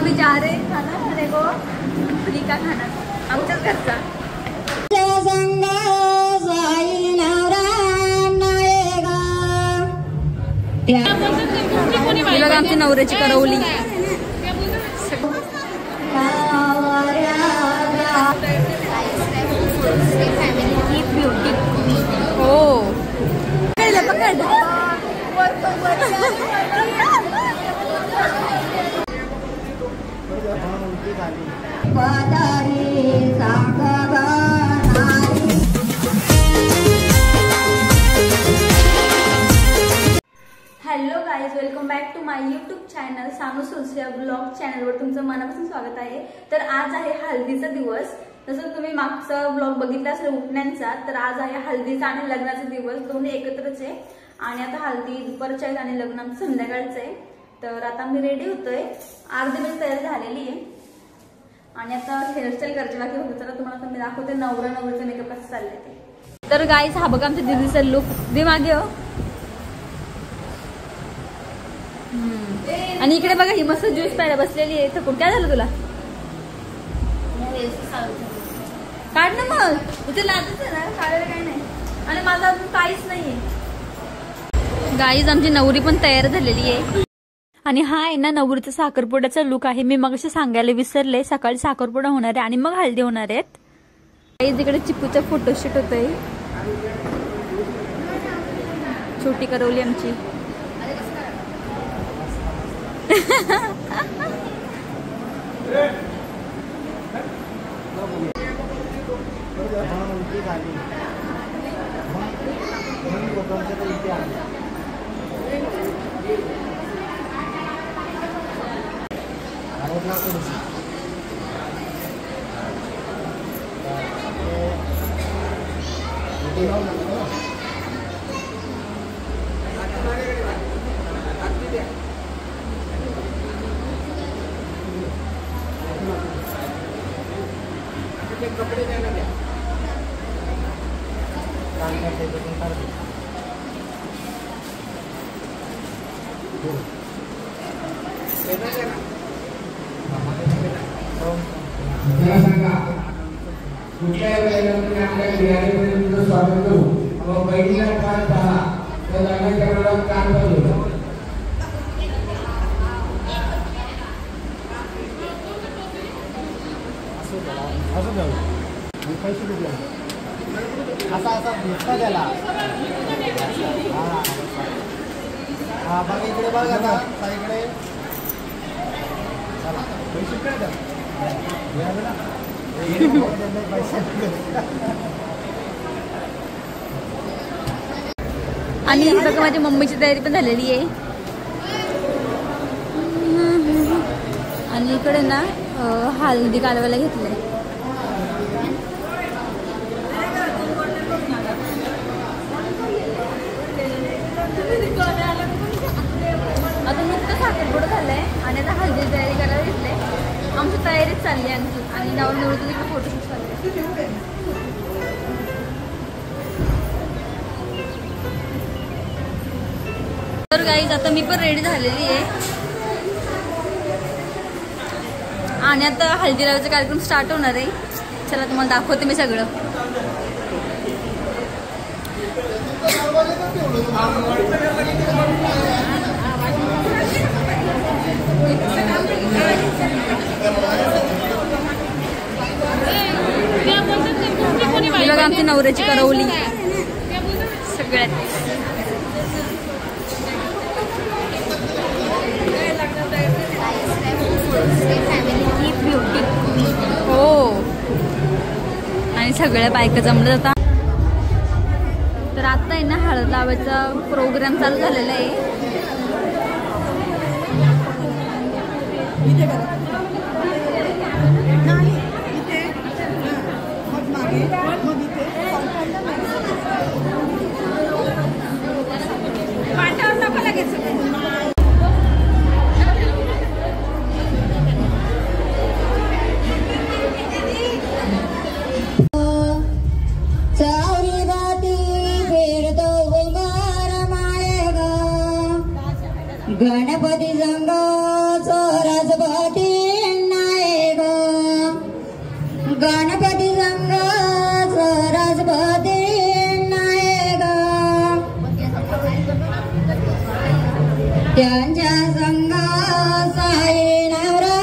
अभी जा रहे खाना खाने को, फ्री का खाना आमच्याच घरचा। बघा आमची नवऱ्याची करवली। हो पकड hello guys, welcome back to my YouTube channel सानू सुलसिया ब्लॉग चॅनलवर तुमचं मनापासून स्वागत आहे। तर आज आहे हळदीचा दिवस। जसं तुम्ही मागचा ब्लॉग बघितला असेल उठण्यांचा, तर आज आहे हळदीचा आणि लग्नाचा दिवस, दोन्ही एकत्रच आहे। आणि आता हळदी दुपारच्या आहे आणि लग्न आमचं संध्याकाळचं आहे। तर आता मी रेडी होतोय, अर्धी मिनिट तयार झालेली आहे आणि आता हेअरस्टाईल करायची बाकी होतं। चला तुम्हाला आता मी दाखवते नवरा नवरीचं मेकअप कसं चाललंय ते। तर गाईज हा बघा आमच्या दीदीचा लुक, दे मागे हो। आणि इकडे बघा ही मस्त ज्यूस प्यायला बसलेली आहे। तर काय झालं तुला? काढ ना मग, तुझं लाजच आहे ना, काढायला काही नाही। आणि माझं अजून काहीच नाहीये। गाईज आमची नवरी पण तयार झालेली आहे आणि हा आहे ना नवरीचा साखरपुड्याचा लुक आहे। मी मग सांगायला विसरले, सकाळी साखरपुडा होणार आहे आणि मग हळदी होणार आहेत। गाईज इकडे चिकूचा फोटोशूट होतोय, छोटी करवली आमची। कपडे द्यायला द्या। मला सांगा कुठल्या वेळेला तुम्ही आपल्या बिर्याणीमध्ये तुझं स्वागत करू, मग पहिलीला पाच दहा तर लग्नाच्या वेळेला कान बदलू। असं जाऊ पैसे दिले असा असा भेटता त्याला। हा बघा इकडे बघा आता साईकडे चला पैसे काय द्या आणि बघा माझ्या मम्मीची तयारी पण झालेली आहे। आणि इकडे ना हळदी कालवायला घेतलंय। आता नुकतं साखरपुडा झालंय आणि आता हळदीची तयारी करायला घेतलंय। आमची तयारीच चालली आणखी आणि नवरा नवरीचं तिकडे फोटोशूट चाललंय। तर गाईज आता मी पण रेडी झालेली आहे आणि आता हळदी लावायचा कार्यक्रम स्टार्ट होणार आहे। चला तुम्हाला दाखवते मी सगळं। बघा आमची नवऱ्याची करवली सगळ्यात। हो आणि सगळ्या बायका जमलं जातात। तर आता आहे ना हळद लावायचा प्रोग्राम चालू झालेला आहे। गणपती संघ चोराज भाटी गणपती संग सरस्वती नायक त्यांच्या संग साई नवरा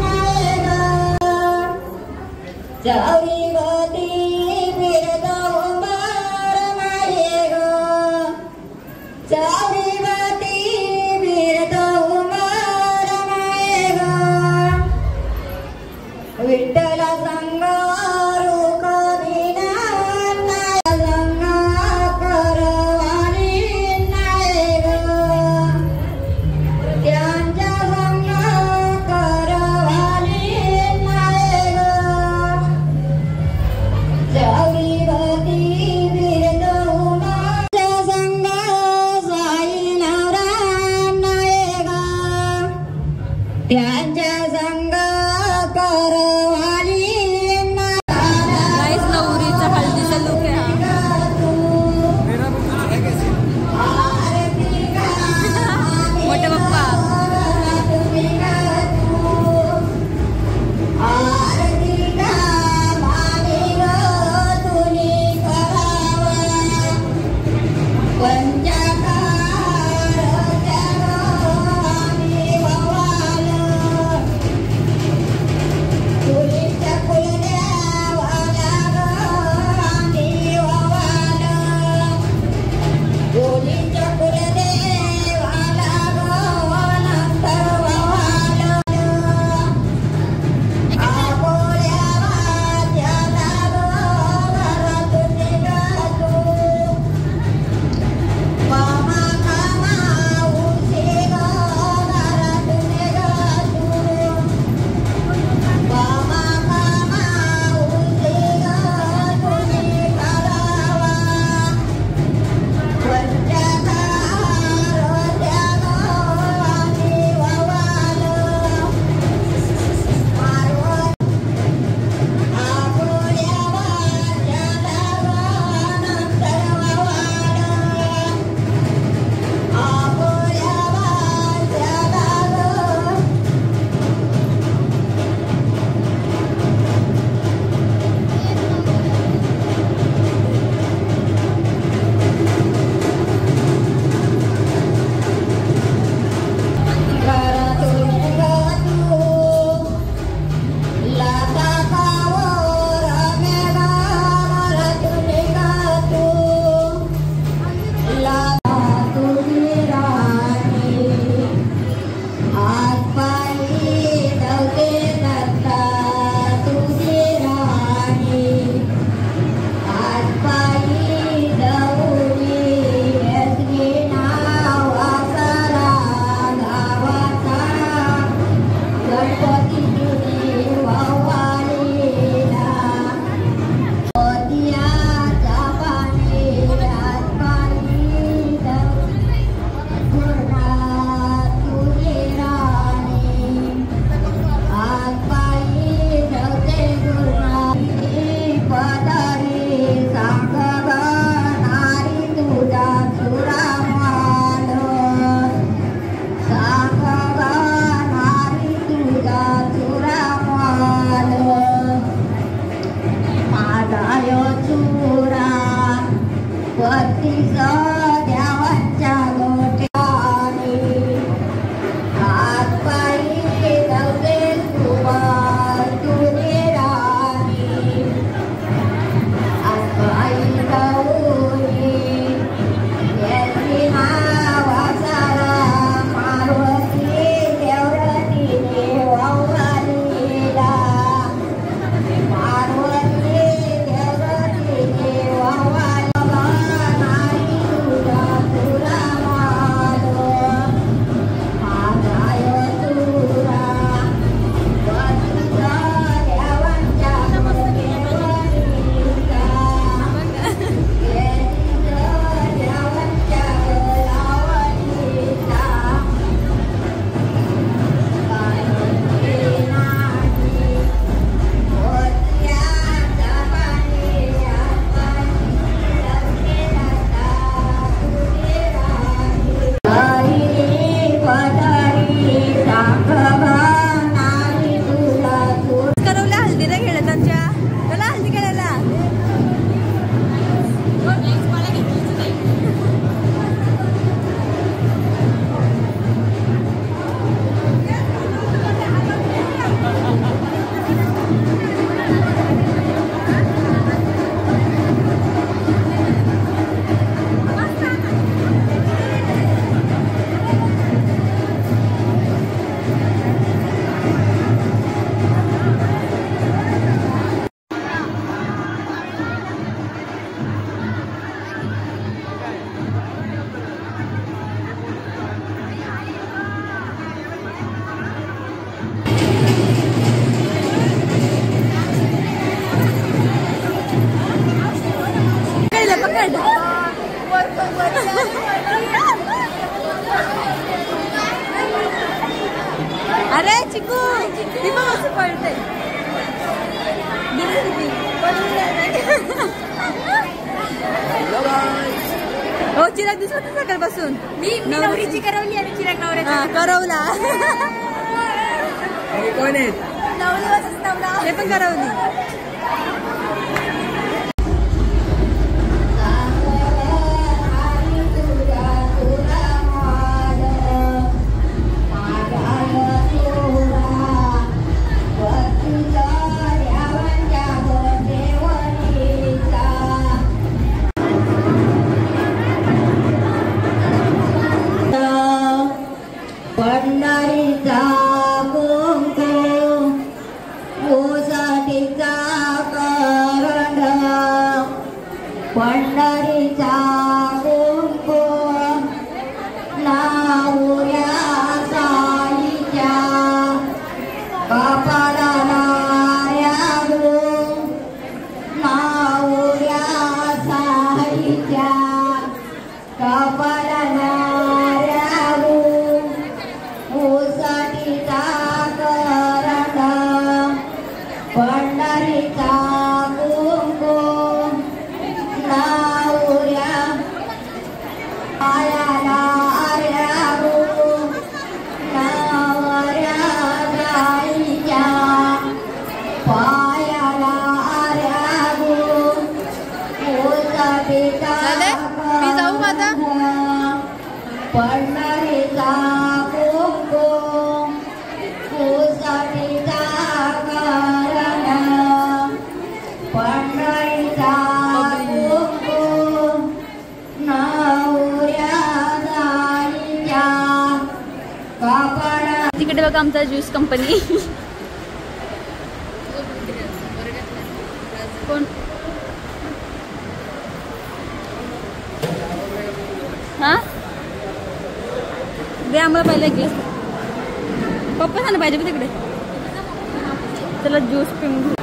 नायक चौरीवती फिरत उंबर नायक चौरीवती फिरत उंबर नायक विठ्ठल संग रुकविना संग करवानी नायक त्यांच्या संग करवानी नायक चौरीवती फिरत उंबर संग साई नवरा नायक त्यांच्या संग करवानी गाईस नवरीचा हळदीचा लुक आहे हा मोठे पप्पा पंचकार चिकू ती पण असं पळते. हो चिराग दिसत होता सकाळपासून. मी नवरीची करवली आणि चिराग नवऱ्याचा करवला. कोण आहेत? 9 दिवस नवरा हे पण करवली. पंढरीचा कुंकुम ओसाटीचा करंड पंढरीचा कुंकुम नाऊऱ्या साईच्या कपाळाला रागून नाऊऱ्या साईच्या कपाळाला ओसाटीचा करंड पंढरीचा कुंकुम नाऊऱ्या पायाला रागून नावऱ्या गाईच्या पायाला रागून ओसाटीचा करंड पंढरीचा कुंकुम ओसाटीचा करंड पंढरीचा कुंकुम नाऊऱ्या गाईच्या कपाळाला. तिकडे बघा आमचा ज्यूस कंपनी. कोण हा दे आम्हाला पहिला ग्लास. पप्पा सांगा पाहिजे तिकडे. चला ज्यूस पिऊन घेऊ.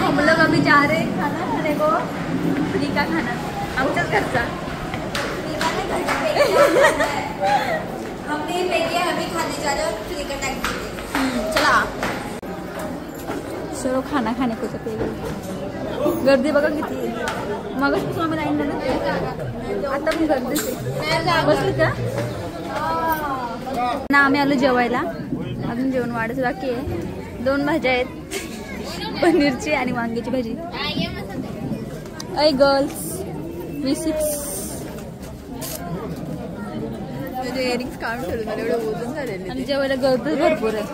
हम लोग अभी जा रहे हैं खाना खाने को. फ्री का खाना आमच्याच घरचा. हमने पेटियां अभी खाने जा रहे हैं फ्री का टैक्स. चला सर्व खाना खाने को जाते. गर्दी बघा किती. मग आम्ही लाईन लागत आता पण गर्दीच आहे. बसली का ना. आम्ही आलो जेवायला. अजून जेवण वाढायचं बाकी आहे. 2 भाज्या आहेत पनीरची आणि वांग्याची भाजी. ऐ गर्ल्स V6 इयरिंग्स काढून ठेवले मला एवढं वजन झालेलं. आणि जेवायला गर्दी भरपूर आहे.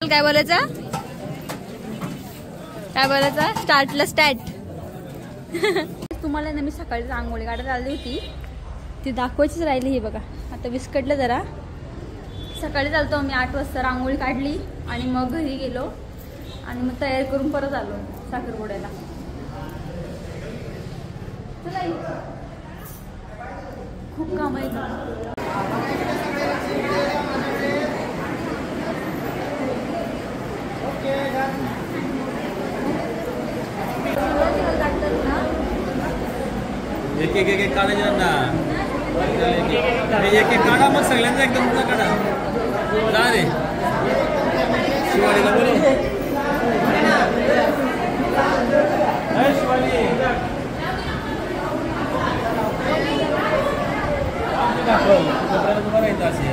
काय बोलायचं काय बोलायचं स्टार्टला स्टार्ट. तुम्हाला ना मी सकाळी रांगोळी काढत आली होती ती दाखवायचीच राहिली. ही बघा आता विस्कटलं जरा. सकाळी चालतो आम्ही 8 वाजता रांगोळी काढली आणि मग घरी गेलो आणि मग तयार करून परत आलो साखरपुड्याला. खूप काम आहे. एक एक काढायचे ना. एक काढा मग सगळ्यांचा एकदम पुढे काढा. जा रे शिवालीला बोलव. शिवाली तुम्हाला येतं असे.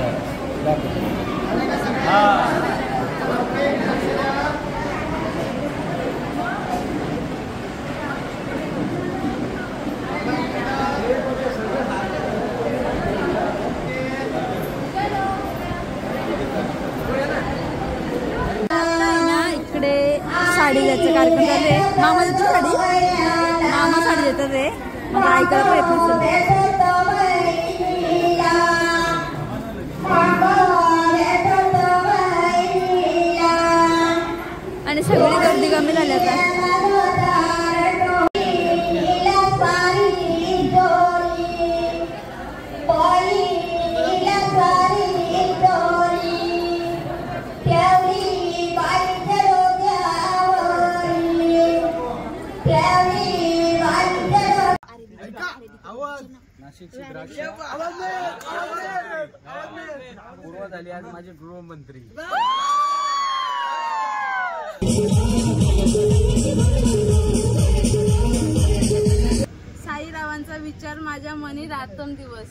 हा साडी द्यायचा कार्यक्रम झाले. मामा देतो साडी. मामा साडी देतात रे. मला ऐकायला प्रयत्न. आणि सगळी गर्दी कमी झाली आता. नाशिकची द्राक्ष पूर्व झाली आज माझे गृहमंत्री. साईरावांचा विचार माझ्या मनी रातम दिवस.